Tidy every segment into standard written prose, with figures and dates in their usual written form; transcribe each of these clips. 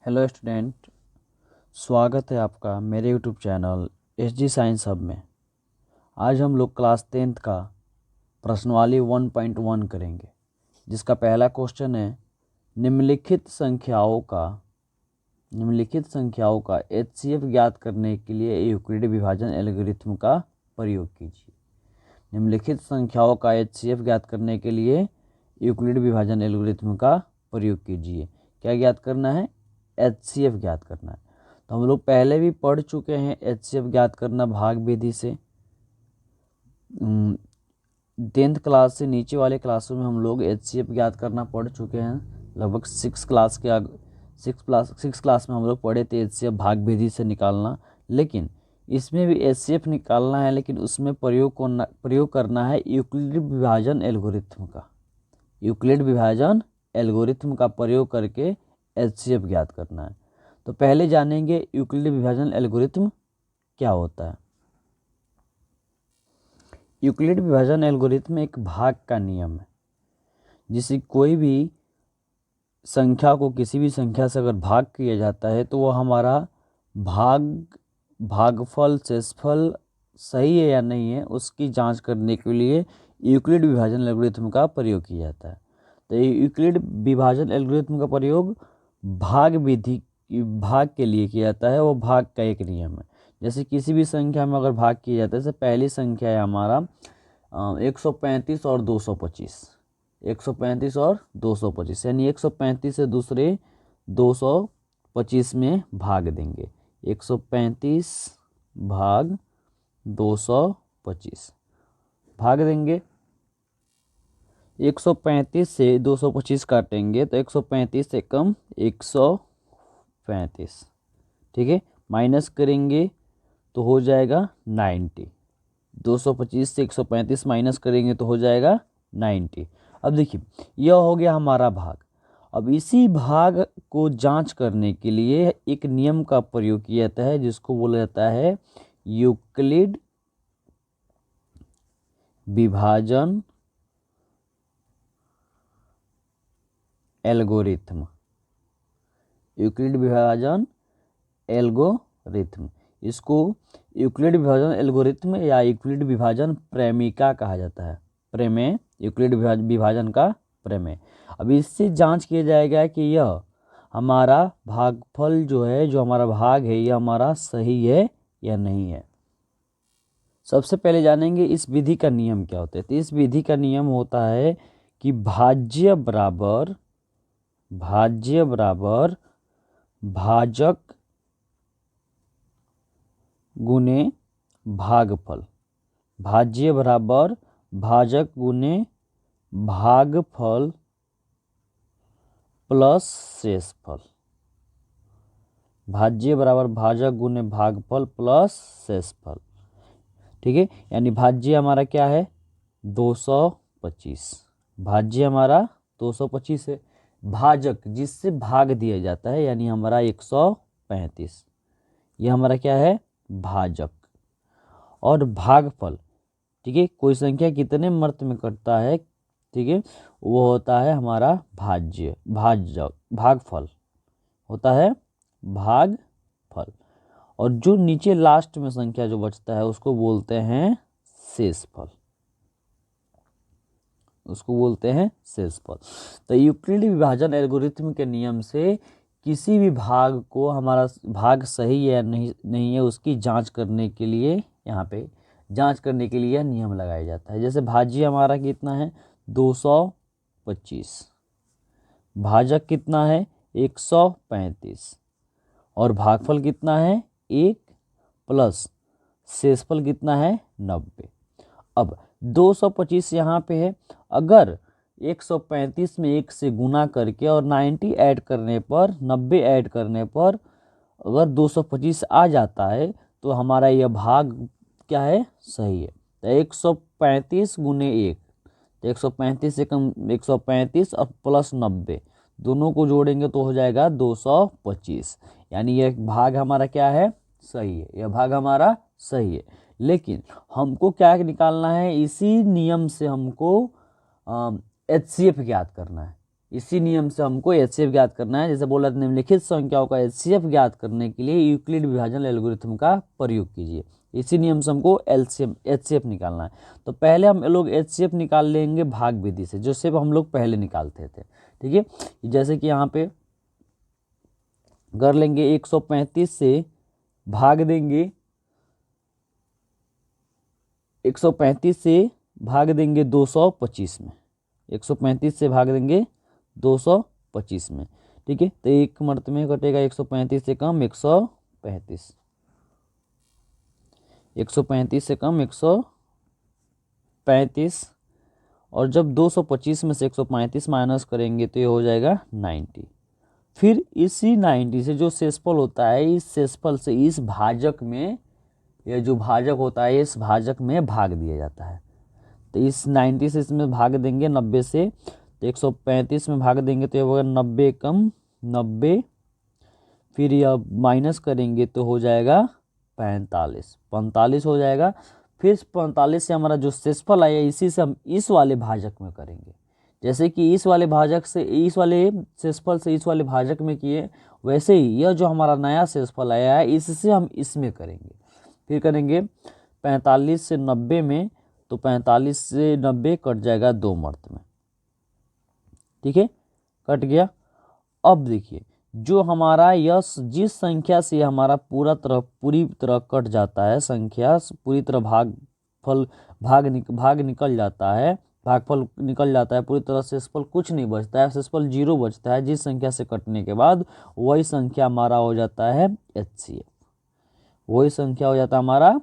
Hello student, स्वागत है आपका मेरे YouTube channel SG science hub में। आज हम लोग क्लास 10th का प्रश्नवाली 1.1 करेंगे, जिसका पहला क्वेश्चन है निम्नलिखित संख्याओं का एचसीएफ ज्ञात करने के लिए यूक्लिड विभाजन एल्गोरिथम का प्रयोग कीजिए। निम्नलिखित संख्याओं का एचसीएफ ज्ञात करने के लिए यूक्लिड विभाजन एल्गोरिथम का प्रयोग कीजिए। क्या ज्ञात करना है? एचसीएफ ज्ञात करना है। तो हम लोग पहले भी पढ़ चुके हैं एचसीएफ ज्ञात करना भाग विधि से। 10th क्लास से नीचे वाले क्लासों में हम लोग एचसीएफ ज्ञात करना पढ़ चुके हैं। लगभग 6 क्लास में हम लोग पढ़े थे एचसीएफ भाग विधि से निकालना। लेकिन इसमें भी एचसीएफ निकालना है, लेकिन उसमें प्रयोग करना है यूक्लिड विभाजन एल्गोरिथम का। यूक्लिड विभाजन एल्गोरिथम का प्रयोग करके एचसीएफ ज्ञात करना है। तो पहले जानेंगे यूक्लिड विभाजन एल्गोरिथम क्या होता है। यूक्लिड विभाजन एल्गोरिथम एक भाग का नियम है, जिसे कोई भी संख्या को किसी भी संख्या से अगर भाग किया जाता है तो वो हमारा भागफल शेषफल सही है या नहीं है, उसकी जांच करने के लिए यूक्लिड विभाजन एल्गोरिथम का प्रयोग किया जाता है। तो यूक्लिड विभाजन एल्गोरिथम का प्रयोग भाग के लिए किया जाता है। वो भाग का एक नियम है। जैसे किसी भी संख्या में अगर भाग किया जाता है, जैसे पहली संख्या है हमारा 135 और 225। 135 और 225 यानी 135 से दूसरे 225 में भाग देंगे। 135 भाग 225 भाग देंगे। 135 से 225 काटेंगे तो 135 से कम 135, ठीक है। माइनस करेंगे तो हो जाएगा 90। 225 से 135 माइनस करेंगे तो हो जाएगा 90। अब देखिए, यह हो गया हमारा भाग। अब इसी भाग को जांच करने के लिए एक नियम का प्रयोग किया जाता है, जिसको बोला जाता है यूक्लिड विभाजन एल्गोरिथम। यूक्लिड विभाजन एल्गोरिथम, इसको यूक्लिड विभाजन एल्गोरिथम या यूक्लिड विभाजन प्रमेय कहा जाता है। प्रमेय, यूक्लिड विभाजन का प्रमेय। अब इससे जांच किया जाएगा कि यह हमारा भागफल जो है, जो हमारा भाग है, यह हमारा सही है या नहीं है। सबसे पहले जानेंगे इस विधि का नियम क्या होता है। तो इस विधि का नियम होता है कि भाज्य बराबर भाजक गुने भागफल। भाज्य बराबर भाजक गुने भागफल प्लस शेषफल। भाज्य बराबर भाजक गुने भागफल प्लस शेषफल, ठीक है। यानी भाज्य हमारा क्या है? 225। भाज्य हमारा 225 है। भाजक जिससे भाग दिया जाता है यानी हमारा 135, यह हमारा क्या है? भाजक। और भागफल, ठीक है, कोई संख्या कितने मर्त में कटता है, ठीक है, वो होता है हमारा भागफल होता है भागफल। और जो नीचे लास्ट में संख्या जो बचता है उसको बोलते हैं शेषफल, उसको बोलते हैं शेषफल। तो यूक्लिड विभाजन एल्गोरिथम के नियम से किसी भी भाग को, हमारा भाग सही है या नहीं है, उसकी जांच करने के लिए यहाँ पे यह नियम लगाया जाता है। जैसे भाज्य हमारा कितना है? 225। भाजक कितना है? 135। और भागफल कितना है? 1 प्लस शेषफल कितना है? 90। अब 225 यहाँ पे है। अगर 135 में 1 से गुना करके और 90 ऐड करने पर, 90 ऐड करने पर अगर 225 आ जाता है तो हमारा यह भाग क्या है? सही है। तो 135 गुने 1, तो 135 से कम 135 और प्लस 90 दोनों को जोड़ेंगे तो हो जाएगा 225। यानी यह भाग हमारा क्या है? सही है। यह भाग हमारा सही है। लेकिन हमको क्या निकालना है? इसी नियम से हमको एचसीएफ ज्ञात करना है। इसी नियम से हमको एचसीएफ ज्ञात करना है। जैसे बोला निम्नलिखित संख्याओं का एचसीएफ ज्ञात करने के लिए यूक्लिड विभाजन एल्गोरिथम का प्रयोग कीजिए। इसी नियम से हमको एलसीएम एचसीएफ निकालना है। तो पहले हम लोग एचसीएफ निकाल लेंगे भाग विधि से, जो सिर्फ हम लोग पहले निकालते थे। ठीक है, जैसे कि यहाँ पे कर लेंगे 135 से भाग देंगे 135 से भाग देंगे 225 में, 135 से भाग देंगे 225 में। ठीक है, तो एक मर्त में कटेगा 135 से कम 135, 135 से कम 135, और जब 225 में से 135 माइनस करेंगे तो ये हो जाएगा 90। फिर इसी 90 से जो शेषफल होता है, इस शेषफल से इस भाजक में, ये जो भाजक होता है इस भाजक में भाग दिया जाता है। तो इस 90 से इसमें भाग देंगे 90 से, तो 135 में भाग देंगे तो ये होगा 90 कम 90, फिर यह माइनस करेंगे तो हो जाएगा 45, 45 हो जाएगा। फिर 45 से हमारा जो शेषफल आया इसी से हम इस वाले भाजक में करेंगे। जैसे कि इस वाले भाजक से इस वाले शेषफल से इस वाले भाजक में किए, वैसे ही यह जो हमारा नया शेषफल आया है इससे हम इसमें करेंगे। फिर करेंगे 45 से 90 में, तो 45 से 90 कट जाएगा 2 मर्त में। ठीक है, कट गया। अब देखिए जो हमारा यह जिस संख्या से हमारा पूरी तरह कट जाता है, संख्या पूरी तरह भाग निकल जाता है, भागफल निकल जाता है पूरी तरह, शेषफल कुछ नहीं बचता है, शेषफल 0 बचता है जिस संख्या से कटने के बाद, वही संख्या हमारा हो जाता है एचसीएफ, वही संख्या हो जाता है हमारा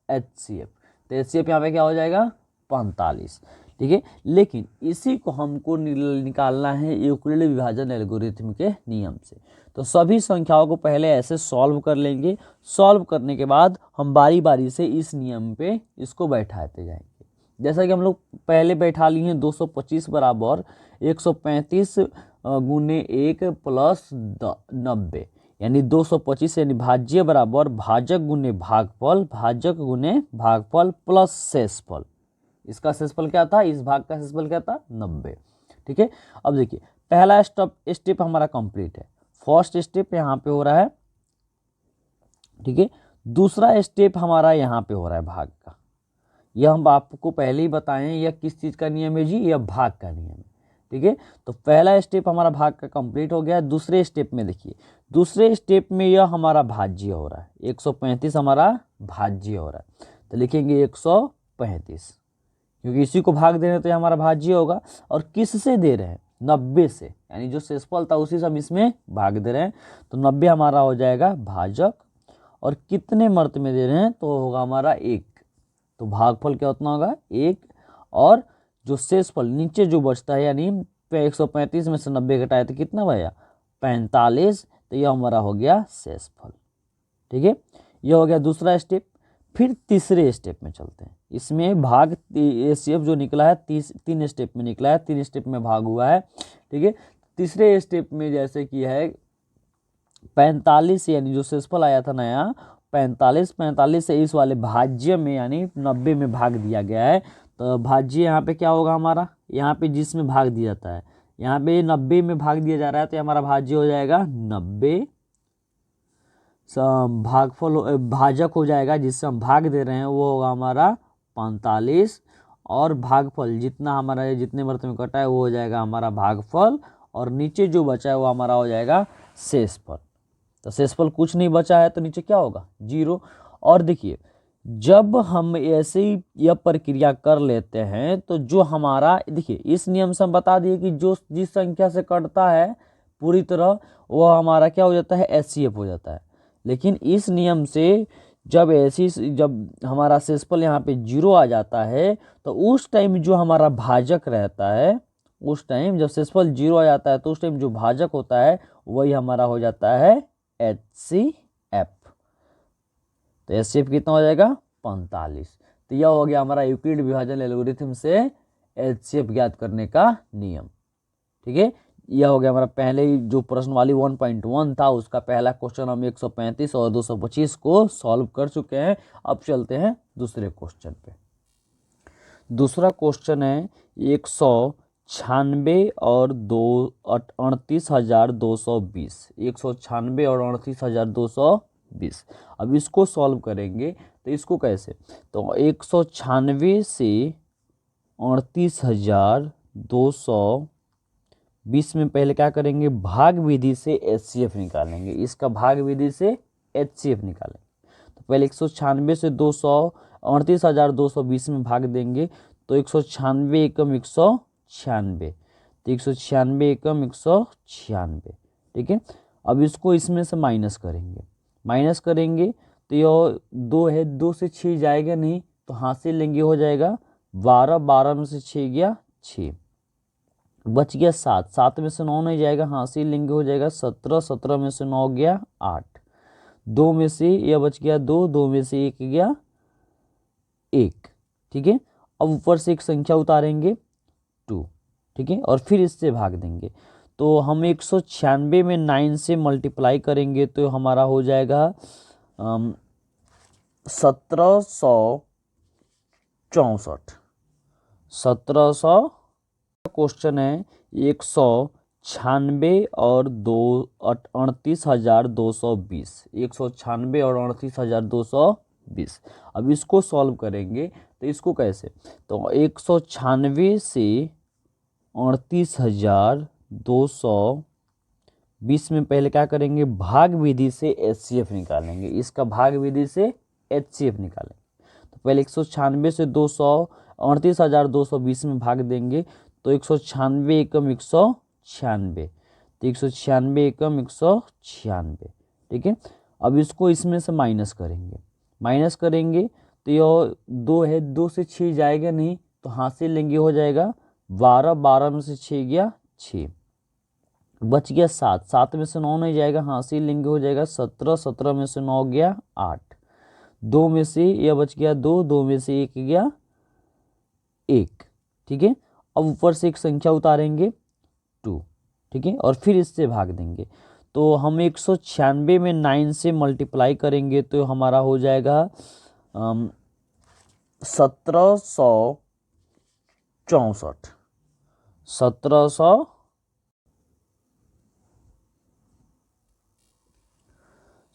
एचसीएफ। तो एचसीएफ यहाँ पे क्या हो जाएगा 45। ठीक है, लेकिन इसी को हमको निकालना है यूक्लिड विभाजन एल्गोरिथम के नियम से। तो सभी संख्याओं को पहले ऐसे सॉल्व कर लेंगे, सॉल्व करने के बाद हम बारी बारी से इस नियम पे इसको बैठाते जाएंगे। जैसा कि हम लोग पहले बैठा लिए हैं 225 बराबर 135 गुने 1 प्लस 90, यानी 225 यानी भाज्य बराबर भाजक गुने भागफल, भाजक गुने भागफल प्लस शेषफल। इसका शेषफल क्या था, इस भाग का शेषफल क्या था 90। ठीक है, अब देखिए पहला स्टेप हमारा कंप्लीट है, फर्स्ट स्टेप यहाँ पे हो रहा है। ठीक है, दूसरा स्टेप हमारा यहाँ पे हो रहा है भाग का। यह हम आपको पहले ही बताएं, यह किस चीज़ का नियम है जी, यह भाग का नियम है। ठीक है, तो पहला स्टेप हमारा भाग का कंप्लीट हो गया। दूसरे स्टेप में देखिए, दूसरे स्टेप में यह हमारा भाज्य हो रहा है, 135 हमारा भाज्य हो रहा है। तो लिखेंगे 135, क्योंकि इसी को भाग दे रहे हैं तो ये हमारा भाज्य होगा। और किससे दे रहे हैं 90 से, यानी जो शेषफल था उसी से हम इसमें भाग दे रहे हैं, तो 90 हमारा हो जाएगा भाजक। और कितने मर्त में दे रहे हैं तो होगा हमारा 1, तो भागफल क्या उतना होगा 1। और जो शेषफल नीचे जो बचता है, यानी 135 में से 90 घटाए तो कितना भैया 45, तो यह हमारा हो गया शेषफल। ठीक है, यह हो गया दूसरा स्टेप। फिर तीसरे स्टेप में चलते हैं। इसमें भाग एचसीएफ जो निकला है 3 स्टेप में निकला है, 3 स्टेप में भाग हुआ है। ठीक है, तीसरे स्टेप में जैसे कि है 45, यानी जो शेषफल आया था नया 45 से इस वाले भाज्य में यानी 90 में भाग दिया गया है। तो भाज्य यहाँ पे क्या होगा हमारा, यहाँ पे जिसमें भाग दिया जाता है, यहाँ पे 90 में भाग दिया जा रहा है, तो हमारा भाज्य हो जाएगा 90, भागफल भाजक हो जाएगा जिससे हम भाग दे रहे हैं वो होगा हमारा 45, और भागफल जितना हमारा जितने मर्त में कटा है वो हो जाएगा हमारा भागफल, और नीचे जो बचा है वो हमारा हो जाएगा शेषफल। तो शेषफल कुछ नहीं बचा है तो नीचे क्या होगा 0। और देखिए जब हम ऐसे ही यह प्रक्रिया कर लेते हैं तो जो हमारा, देखिए इस नियम से हम बता दिए कि जो जिस संख्या से कटता है पूरी तरह वो हमारा क्या हो जाता है एचसीएफ हो जाता है। लेकिन इस नियम से जब हमारा शेषफल यहाँ पे 0 आ जाता है तो उस टाइम जो हमारा भाजक रहता है, उस टाइम जब शेषफल 0 आ जाता है तो उस टाइम जो भाजक होता है वही हमारा हो जाता है एचसीएफ। तो एचसीएफ कितना हो जाएगा 45। तो यह हो गया हमारा यूक्लिड विभाजन एल्गोरिथम से एचसीएफ ज्ञात करने का नियम। ठीक है, यह हो गया हमारा पहले जो प्रश्न वाली 1.1 था उसका पहला क्वेश्चन हम 135 और 225 को सॉल्व कर चुके हैं। अब चलते हैं दूसरे क्वेश्चन पे। दूसरा क्वेश्चन है 96 और 38,220, 196 और 38,220। अब इसको सॉल्व करेंगे तो इसको कैसे, तो 196 से 38,220 में पहले क्या करेंगे, भाग विधि से एचसीएफ निकालेंगे, इसका भाग विधि से एचसीएफ निकालेंगे। तो पहले 196 से 38,220 में भाग देंगे तो 196 एकम 196, तो 196 एकम 196, ठीक है। अब इसको इसमें से माइनस करेंगे तो यह 2 है, 2 से 6 जाएगा नहीं तो हासिल लेंगे, हो जाएगा 12, 12 में से 6 गया 6, बच गया 7, 7 में से 9 नहीं जाएगा, हासिल लेंगे, हो जाएगा 17, 17 में से 9 गया 8, 2 में से यह बच गया 2, 2 में से 1 गया 1, ठीक है। अब ऊपर से एक संख्या उतारेंगे 2, ठीक है, और फिर इससे भाग देंगे। तो हम 196 में 9 से मल्टीप्लाई करेंगे तो हमारा हो जाएगा 1764, 1700। क्वेश्चन है 196 और 38,220, 196 और 38,220। अब इसको सॉल्व करेंगे तो इसको कैसे, तो 196 से 38,220 में पहले क्या करेंगे, भाग विधि से एचसीएफ निकालेंगे, इसका भाग विधि से एचसीएफ निकालेंगे। तो पहले 196 से 38,220 में भाग देंगे तो 196 एकम 196, तो 196 एकम 196, ठीक है। अब इसको इसमें से माइनस करेंगे तो यह 2 है, 2 से 6 जाएगा नहीं तो हासिल लेंगे, हो जाएगा 12, 12 में से 6 गया 6, बच गया 7, 7 में से 9 नहीं जाएगा, हासिल लेंगे, हो जाएगा 17, 17 में से 9 गया 8, 2 में से यह बच गया 2, 2 में से 1 गया 1, ठीक है। अब ऊपर से एक संख्या उतारेंगे 2, ठीक है, और फिर इससे भाग देंगे। तो हम 196 में 9 से मल्टीप्लाई करेंगे तो हमारा हो जाएगा 1764, 1700,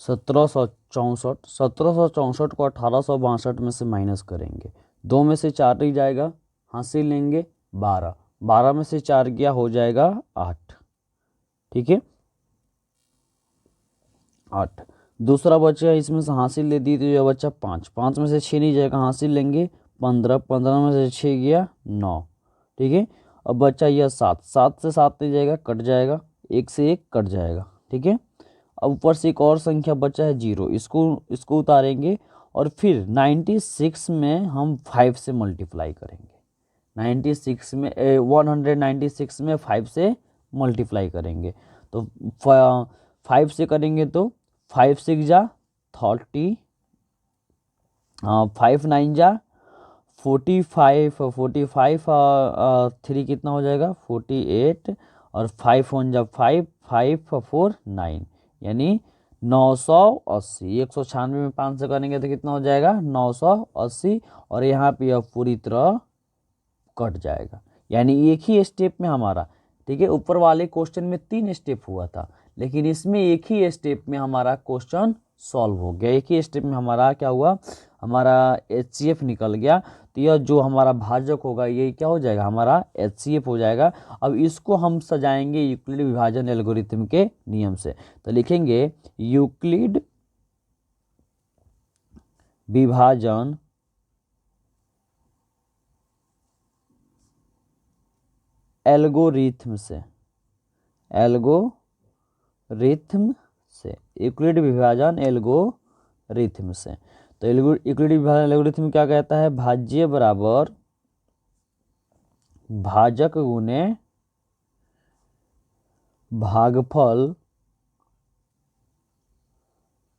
1764, 1764 को 1862 में से माइनस करेंगे, 2 में से 4 नहीं जाएगा, हासिल लेंगे 12, 12 में से 4 गया, हो जाएगा 8, ठीक है 8। दूसरा बच्चा इसमें से हासिल ले दी तो यह बच्चा 5, 5 में से 6 नहीं जाएगा, हासिल लेंगे 15, 15 में से 6 गया 9, ठीक है। अब बच्चा यह 7, 7 से 7 नहीं जाएगा, कट जाएगा, 1 से 1 कट जाएगा, ठीक है। अब ऊपर से एक और संख्या बचा है 0, इसको उतारेंगे और फिर 96 में हम 5 से मल्टीप्लाई करेंगे, 96 में 196 में 5 से मल्टीप्लाई करेंगे तो 5 से करेंगे तो 5 6 जा 30, 5 9 जा 45, 45 3 कितना हो जाएगा 48, और 5 1 जा 5, 5 4 9, यानी 980। 196 में 5 से करेंगे तो कितना हो जाएगा 980, और यहाँ पे यह पूरी तरह कट जाएगा, यानी एक ही स्टेप में हमारा, ठीक है। ऊपर वाले क्वेश्चन में 3 स्टेप हुआ था, लेकिन इसमें एक ही स्टेप में हमारा क्वेश्चन सॉल्व हो गया, एक ही स्टेप में हमारा क्या हुआ, हमारा एचसीएफ निकल गया। तो यह जो हमारा भाजक होगा ये क्या हो जाएगा, हमारा एचसीएफ हो जाएगा। अब इसको हम सजाएंगे यूक्लिड विभाजन एल्गोरिथम के नियम से, तो लिखेंगे यूक्लिड विभाजन एल्गोरिथम से, यूक्लिड विभाजन एल्गोरिथम से। तो यूक्लिड विभाजन एल्गोरिथम क्या कहता है, भाज्य बराबर भाजक गुने भागफल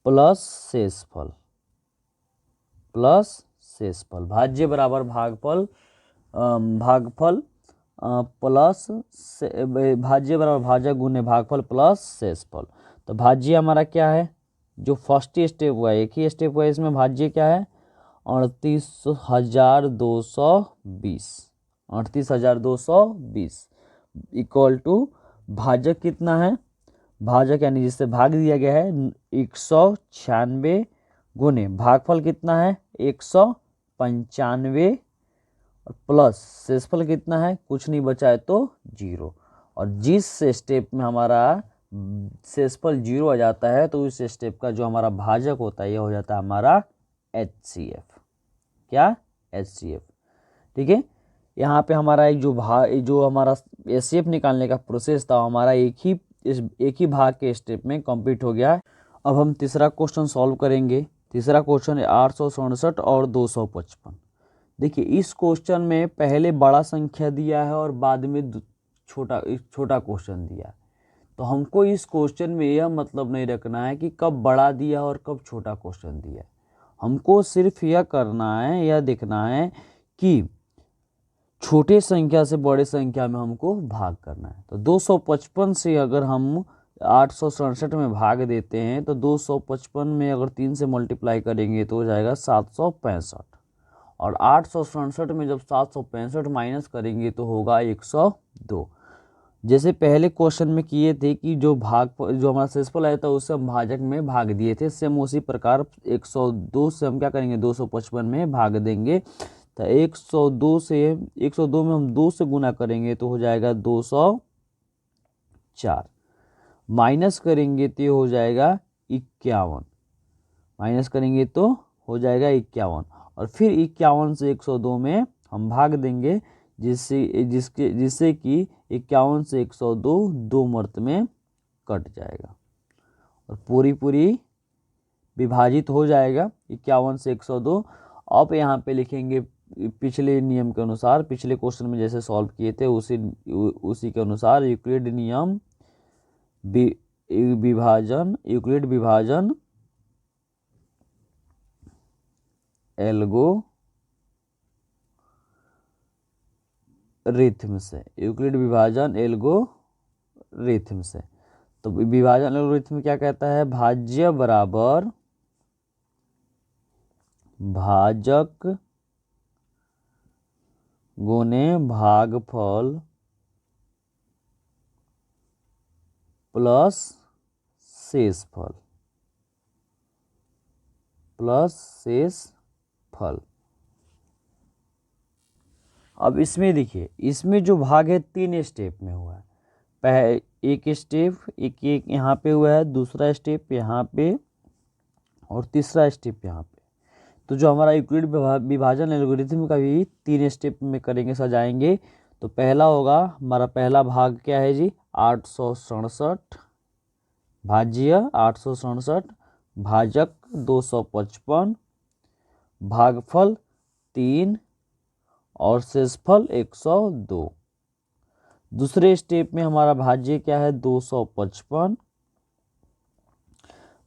प्लस शेषफल, भाज्य बराबर भागफल प्लस भाज्य बराबर भाजक गुने भागफल प्लस शेषफल। तो भाज्य हमारा क्या है, जो फर्स्ट स्टेप हुआ है, एक ही स्टेप हुआ है, इसमें भाज्य क्या है 38,220, 38,220 इक्वल टू भाजक कितना है, भाजक यानी जिससे भाग दिया गया है 196 गुने भागफल कितना है 195 और प्लस शेषफल कितना है, कुछ नहीं बचा है तो 0। और जिस स्टेप में हमारा शेषफल 0 आ जाता है तो उस स्टेप का जो हमारा भाजक होता है यह हो जाता है हमारा HCF। क्या, HCF। ठीक है, यहाँ पे हमारा एक जो हमारा HCF निकालने का प्रोसेस था हमारा एक ही भाग के स्टेप में कंप्लीट हो गया। अब हम तीसरा क्वेश्चन सॉल्व करेंगे। तीसरा क्वेश्चन है 867 और 255। देखिए इस क्वेश्चन में पहले बड़ा संख्या दिया है और बाद में छोटा क्वेश्चन दिया है। तो हमको इस क्वेश्चन में यह मतलब नहीं रखना है कि कब बड़ा दिया और कब छोटा क्वेश्चन दिया है। हमको सिर्फ यह करना है, यह देखना है कि छोटे संख्या से बड़े संख्या में हमको भाग करना है। तो 255 से अगर हम 867 में भाग देते हैं तो 255 में अगर 3 से मल्टीप्लाई करेंगे तो हो जाएगा 765 और 867 में जब 765 माइनस करेंगे तो होगा 102। जैसे पहले क्वेश्चन में किए थे कि जो हमारा शेषफल आया था उससे हम भाजक में भाग दिए थे, सेम उसी प्रकार 102 से हम क्या करेंगे 255 में भाग देंगे। तो 102 में हम 2 से गुना करेंगे तो हो जाएगा 204, माइनस करेंगे तो हो जाएगा 51, माइनस करेंगे तो हो जाएगा 51 और फिर 51 से 102 में हम भाग देंगे जिससे कि 51 से 102 दो मर्त में कट जाएगा और पूरी विभाजित हो जाएगा 51 से 102। अब यहाँ पे लिखेंगे पिछले नियम के अनुसार, पिछले क्वेश्चन में जैसे सॉल्व किए थे उसी के अनुसार यूक्लिड नियम यूक्लिड विभाजन एल्गोरिथम से, यूक्लिड विभाजन एल्गोरिथम से। तो विभाजन एल्गोरिथम क्या कहता है, भाज्य बराबर भाजक गुने भागफल प्लस शेषफल अब इसमें देखिए, इसमें जो भाग है 3 स्टेप में हुआ है। एक स्टेप एक यहाँ पे हुआ है, दूसरा स्टेप यहाँ पे और तीसरा स्टेप यहाँ पे। तो जो हमारा यूक्लिड विभाजन एल्गोरिथम का भी 3 स्टेप में करेंगे, सजाएंगे। तो पहला होगा हमारा पहला भाग क्या है जी 867 भाज्य 867 भाजक 255 भागफल 3 और शेषफल 102। दूसरे स्टेप में हमारा भाज्य क्या है 255,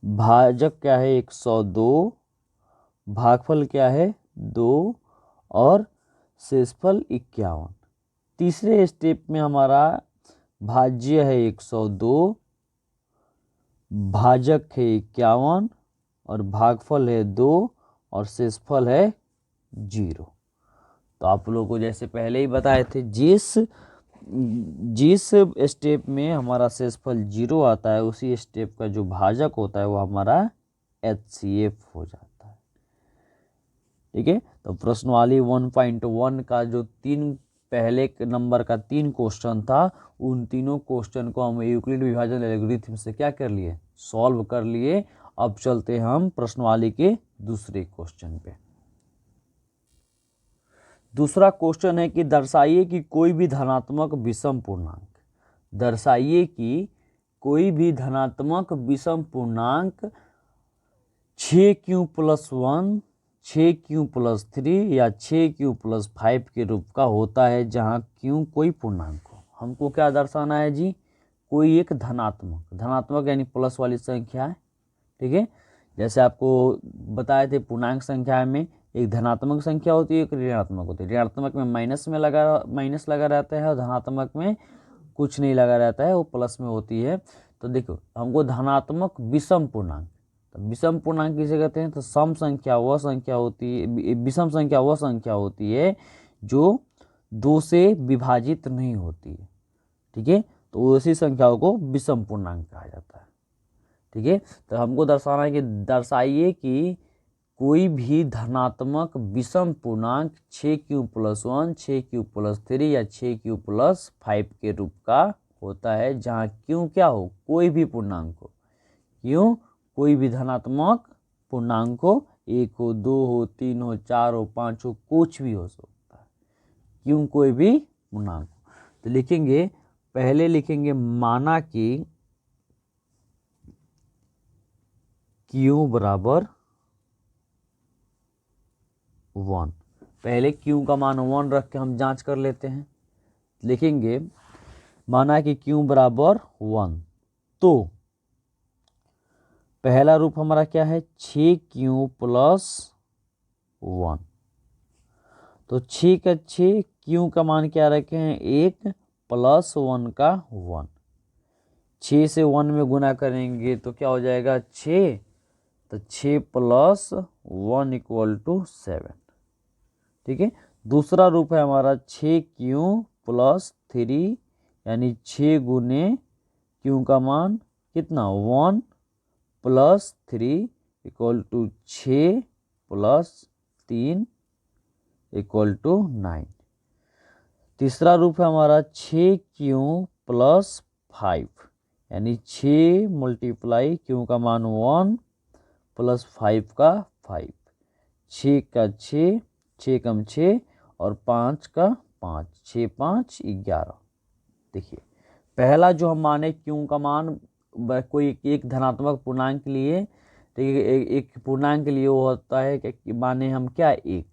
भाजक क्या है 102, भागफल क्या है 2 और शेषफल 51। तीसरे स्टेप में हमारा भाज्य है 102, भाजक है 51 और भागफल है 2 और शेषफल है 0। तो आप लोगों को जैसे पहले ही बताए थे, जिस स्टेप में हमारा शेषफल 0 आता है उसी स्टेप का जो भाजक होता है वो हमारा HCF हो जाता है। ठीक है, तो प्रश्नवाली 1.1 का जो पहले नंबर का 3 क्वेश्चन था, उन तीनों क्वेश्चन को हम यूक्लिड विभाजन एल्गोरिथम से क्या कर लिए, सॉल्व कर लिए। अब चलते हैं हम प्रश्नवाली के दूसरे क्वेश्चन पे। दूसरा क्वेश्चन है कि दर्शाइए कि कोई भी धनात्मक विषम पूर्णांक, दर्शाइए कि कोई भी धनात्मक विषम पूर्णांक 6q+1, 6q+3 या 6q+5 के रूप का होता है, जहां q कोई पूर्णांक हो। हमको क्या दर्शाना है जी, कोई एक धनात्मक यानी प्लस वाली संख्या है। ठीक है, जैसे आपको बताए थे पूर्णांक संख्या में एक धनात्मक संख्या होती है, एक ऋणात्मक होती है। ऋणात्मक में माइनस लगा रहता है और धनात्मक में कुछ नहीं लगा रहता है, वो प्लस में होती है। तो देखो हमको धनात्मक विषम पूर्णांक, तो विषम पूर्णांक किसे कहते हैं, तो सम संख्या वह संख्या होती है, विषम संख्या वह संख्या होती है जो 2 से विभाजित नहीं होती है, ठीक है, तो ऐसी संख्याओं को विषम पूर्णांक कहा जाता है, ठीक है। तो हमको दर्शाना है कि दर्शाइए कि कोई भी धनात्मक विषम पूर्णांक 6q+1, 6q+3 या 6q+5 के रूप का होता है, जहाँ q क्या हो, कोई भी पूर्णांक हो, q कोई भी धनात्मक पूर्णांक हो, 1 हो, 2 हो, 3 हो, 4 हो, 5 हो, कुछ भी हो सकता है, q कोई भी पूर्णांक हो। तो लिखेंगे, पहले लिखेंगे माना कि q बराबर 1। पहले q का मान 1 रख के हम जांच कर लेते हैं। लिखेंगे माना कि q बराबर 1, तो पहला रूप हमारा क्या है, 6q+1। तो 6 का 6, q का मान क्या रखे हैं 1 प्लस 1 का 1। 6 से 1 में गुना करेंगे तो क्या हो जाएगा 6, तो 6 + 1 = 7, ठीक है। दूसरा रूप है हमारा 6q+3, यानी 6 गुने q का मान कितना 1 + 3 = 6 + 3 = 9। तीसरा रूप है हमारा 6q+5, यानी 6 × q का मान 1 + 5 का 5, 6 का 6, 6 कम 6 और 5 का 5, 6 5 11। देखिए पहला जो हम माने q का मान कोई एक धनात्मक पूर्णांक के लिए, ठीक है, एक पूर्णांक के लिए वो होता है कि माने हम क्या 1।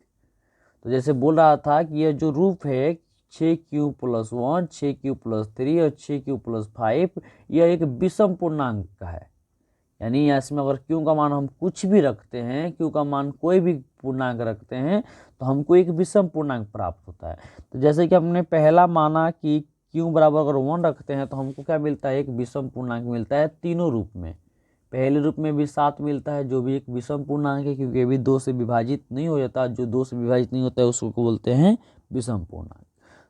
तो जैसे बोल रहा था कि यह जो रूप है 6q+1, 6q+3 और 6q+5, यह एक विषम पूर्णांक का है, यानी इसमें अगर q का मान हम कुछ भी रखते हैं, q का मान कोई भी पूर्णांक रखते हैं तो हमको एक विषम पूर्णांक प्राप्त होता है। तो जैसे कि हमने पहला माना कि q बराबर अगर 1 रखते हैं तो हमको क्या मिलता है, एक विषम पूर्णांक मिलता है तीनों रूप में। पहले रूप में भी 7 मिलता है, जो भी एक विषम पूर्णांक है, क्योंकि अभी 2 से विभाजित नहीं हो जाता, जो 2 से विभाजित नहीं होता है उसको बोलते हैं विषम पूर्णांक।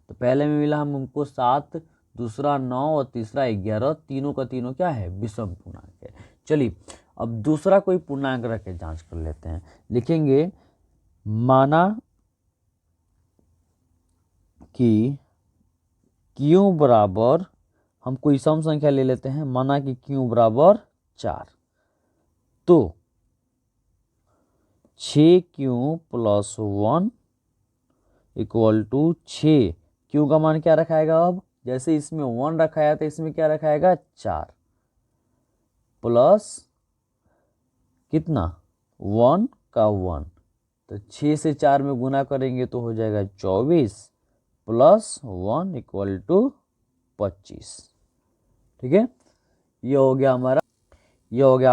तो पहले में मिला हमको 7, दूसरा 9 और तीसरा 11, तीनों का तीनों क्या है, विषम पूर्णांक है। चलिए अब दूसरा कोई पूर्णांक रख के जांच कर लेते हैं। लिखेंगे माना कि q बराबर, हम कोई सम संख्या ले लेते हैं, माना कि q बराबर 4, तो 6q+1 = 6। q का मान क्या रखाएगा, अब जैसे इसमें 1 रखाया तो इसमें क्या रखाएगा 4 प्लस कितना 1 का 1, तो 6 से 4 में गुना करेंगे तो हो जाएगा 24 + 1 = 25, ठीक है। ये हो गया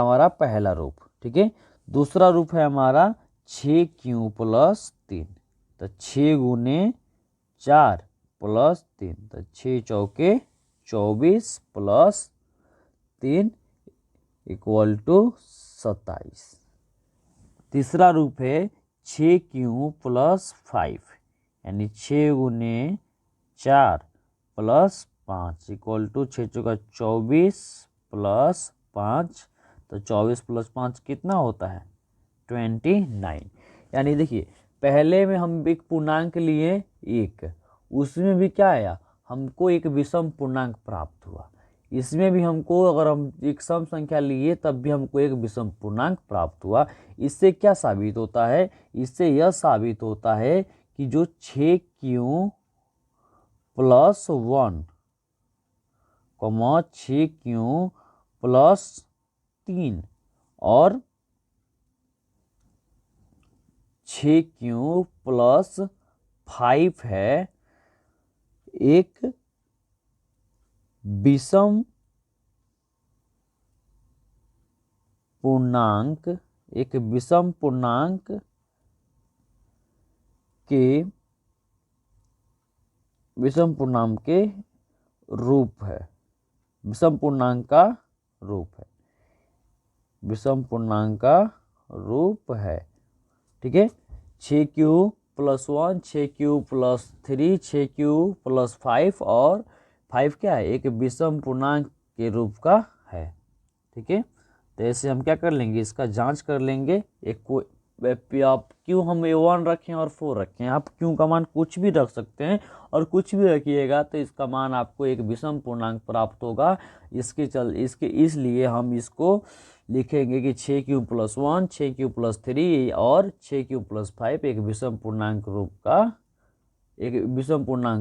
हमारा पहला रूप, ठीक है। दूसरा रूप है हमारा 6q+3, तो 6 गुने 4 + 3, तो 6 चौके 24 + 3 = 27। तीसरा रूप है 6q+5, यानी 6 गुने 4 + 5 = 6 चौका 24 + 5, तो 24 + 5 कितना होता है 29। यानी देखिए पहले में हम एक पूर्णांक लिए 1, उसमें भी क्या आया, हमको एक विषम पूर्णांक प्राप्त हुआ। इसमें भी हमको, अगर हम एक सम संख्या लिए तब भी हमको एक विषम पूर्णांक प्राप्त हुआ। इससे क्या साबित होता है, इससे यह साबित होता है कि जो 6q+1, 6q+3 और 6q+5 है, एक विषम पूर्णांक, विषम पूर्णांक के रूप है, विषम पूर्णांक का रूप है, ठीक है। 6q +1, 6³+3, 6³+5 और 5 क्या है, एक विषम पूर्णांक के रूप का है। ठीक है, तो ऐसे हम क्या कर लेंगे, इसका जांच कर लेंगे। एक को आप क्यों हम A1 रखें और 4 रखें, आप क्यों का मान कुछ भी रख सकते हैं और कुछ भी रखिएगा तो इसका मान आपको एक विषम पूर्णांक प्राप्त होगा। इसके इसलिए हम इसको लिखेंगे कि 6³+1, 6³+3 और 6³+5 एक विषम पूर्णांक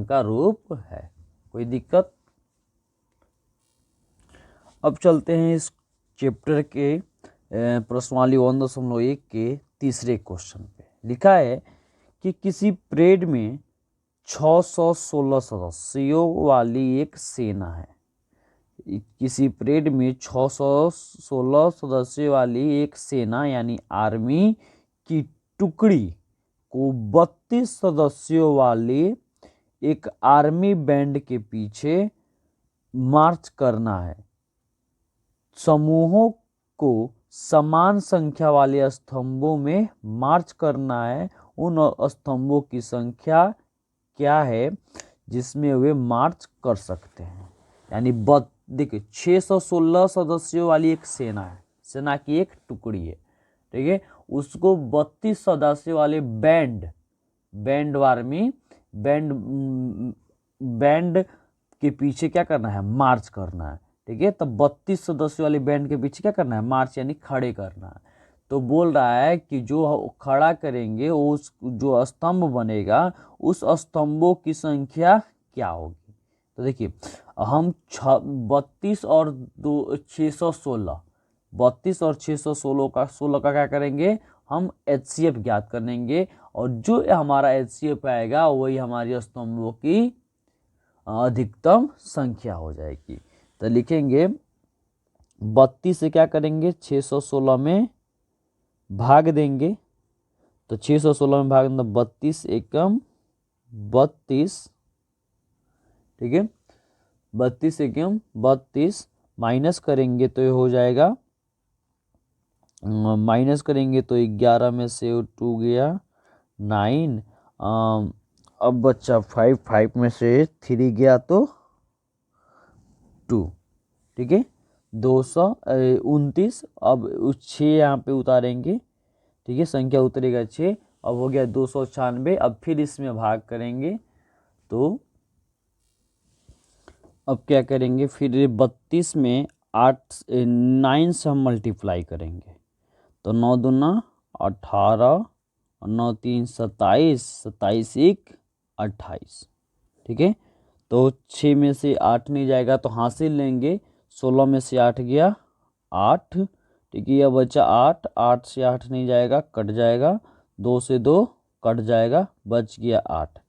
का रूप है। कोई दिक्कत? अब चलते हैं इस चैप्टर के प्रश्नावली 1.1 के तीसरे क्वेश्चन पे। लिखा है कि किसी परेड में 616 सदस्यों वाली एक सेना है। किसी परेड में 616 सदस्यों वाली एक सेना यानी आर्मी की टुकड़ी को 32 सदस्यों वाले एक आर्मी बैंड के पीछे मार्च करना है। समूहों को समान संख्या वाले स्तंभों में मार्च करना है। उन स्तंभों की संख्या क्या है जिसमें वे मार्च कर सकते हैं। यानी देखिए 616 सदस्यों वाली एक सेना है, सेना की एक टुकड़ी है, ठीक है, उसको 32 सदस्यों वाले बैंड के पीछे क्या करना है, मार्च करना है। ठीक है, तो 32 सदस्यों वाली बैंड के पीछे क्या करना है, मार्च यानी खड़े करना है। तो बोल रहा है कि जो खड़ा करेंगे उस जो स्तंभ बनेगा उस स्तंभों की संख्या क्या होगी। तो देखिए हम 32 और 616 32 और 616 का क्या करेंगे, हम HCF ज्ञात करेंगे और जो हमारा HCF आएगा वही हमारी स्तंभों की अधिकतम संख्या हो जाएगी। तो लिखेंगे 32 से क्या करेंगे, 616 में भाग देंगे। तो 616 में भाग देंगे 32 एकम 32, ठीक है, 32 एकम 32 माइनस करेंगे तो ये हो जाएगा, माइनस करेंगे तो 11 में से 2 गया 9, अब बच्चा 5 में से 3 गया तो 2, ठीक है, 229। अब 6 यहाँ पे उतारेंगे, ठीक है, संख्या उतरेगा 6, अब हो गया 296। अब फिर इसमें भाग करेंगे तो अब क्या करेंगे, फिर 32 में 9 से हम मल्टीप्लाई करेंगे तो 9 दूना 18 और 9 3 27, 27 1 28, ठीक है। तो 6 में से 8 नहीं जाएगा तो हासिल लेंगे, 16 में से 8 गया 8, ठीक है, यह बचा 8, 8 से 8 नहीं जाएगा कट जाएगा, 2 से 2 कट जाएगा, बच गया 8।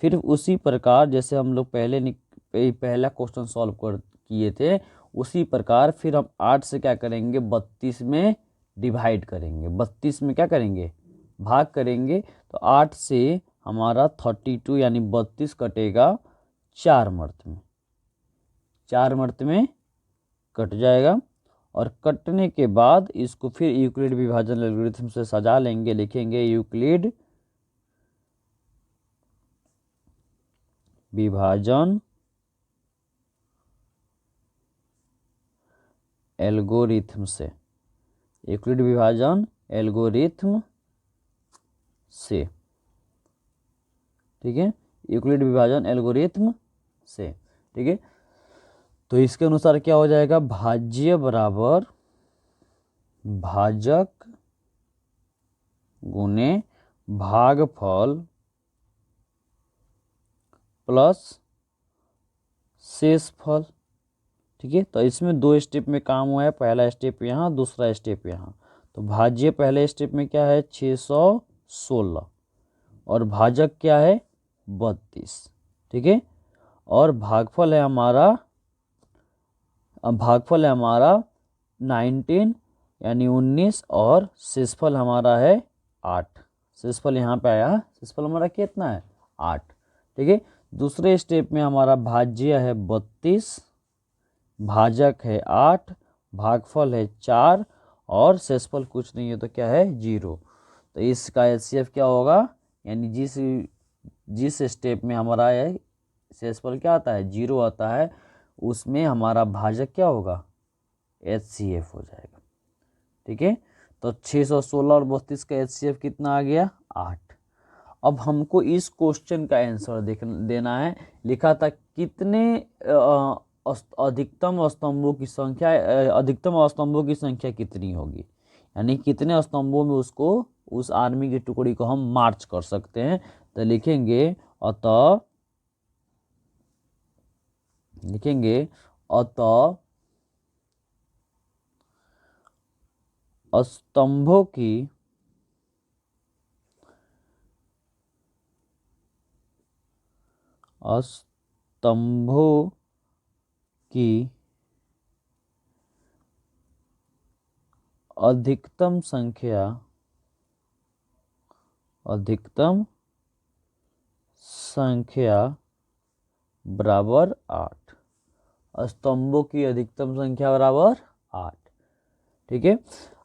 फिर उसी प्रकार जैसे हम लोग पहला क्वेश्चन सॉल्व किए थे उसी प्रकार फिर हम 8 से क्या करेंगे, 32 में डिवाइड करेंगे, 32 में क्या करेंगे, भाग करेंगे। तो 8 से हमारा 32 यानी 32 कटेगा 4 मर्त में कट जाएगा। और कटने के बाद इसको फिर यूक्लिड विभाजन एल्गोरिथम से सजा लेंगे, लिखेंगे यूक्लिड विभाजन एल्गोरिथम से, यूक्लिड विभाजन एल्गोरिथम से, ठीक है, यूक्लिड विभाजन एल्गोरिथम से, ठीक है। तो इसके अनुसार क्या हो जाएगा, भाज्य बराबर भाजक गुने भागफल प्लस शेषफल, ठीक है। तो इसमें 2 स्टेप में काम हुआ है, पहला स्टेप यहाँ, दूसरा स्टेप यहाँ। तो भाज्य पहले स्टेप में क्या है 616 और भाजक क्या है 32, ठीक है, और भागफल है हमारा 19 यानी 19 और शेषफल हमारा है 8। शेषफल यहाँ पे आया, शेषफल हमारा कितना है 8, ठीक है। दूसरे स्टेप में हमारा भाज्य है 32, भाजक है 8, भागफल है 4 और शेषफल कुछ नहीं है तो क्या है 0। तो इसका HCF क्या होगा यानी जिस स्टेप में हमारा है शेषफल क्या आता है, 0 आता है, उसमें हमारा भाजक क्या होगा, HCF हो जाएगा। ठीक है, तो 616 और 32 का HCF कितना आ गया, 8। अब हमको इस क्वेश्चन का आंसर देना है। लिखा था कितने अधिकतम स्तंभों की संख्या, अधिकतम स्तंभों की संख्या कितनी होगी, यानी कितने स्तंभों में उसको, उस आर्मी की टुकड़ी को हम मार्च कर सकते हैं। तो लिखेंगे अतः स्तंभों की अधिकतम संख्या बराबर 8। स्तंभों की अधिकतम संख्या बराबर 8। ठीक है,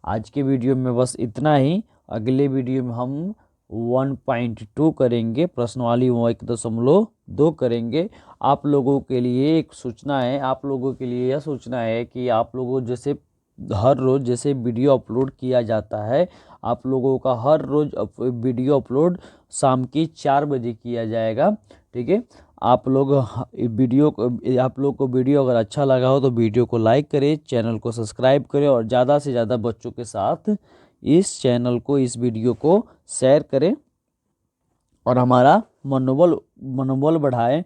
आज के वीडियो में बस इतना ही। अगले वीडियो में हम 1.2 करेंगे, प्रश्नवाली 1.2 करेंगे। आप लोगों के लिए एक सूचना है, आप लोगों के लिए यह सूचना है कि आप लोगों जैसे हर रोज़ जैसे वीडियो अपलोड किया जाता है, आप लोगों का हर रोज़ वीडियो अपलोड शाम की 4 बजे किया जाएगा। ठीक है, आप लोग को वीडियो अगर अच्छा लगा हो तो वीडियो को लाइक करें, चैनल को सब्सक्राइब करें और ज़्यादा से ज़्यादा बच्चों के साथ इस चैनल को, इस वीडियो को शेयर करें और हमारा मनोबल बढ़ाएं।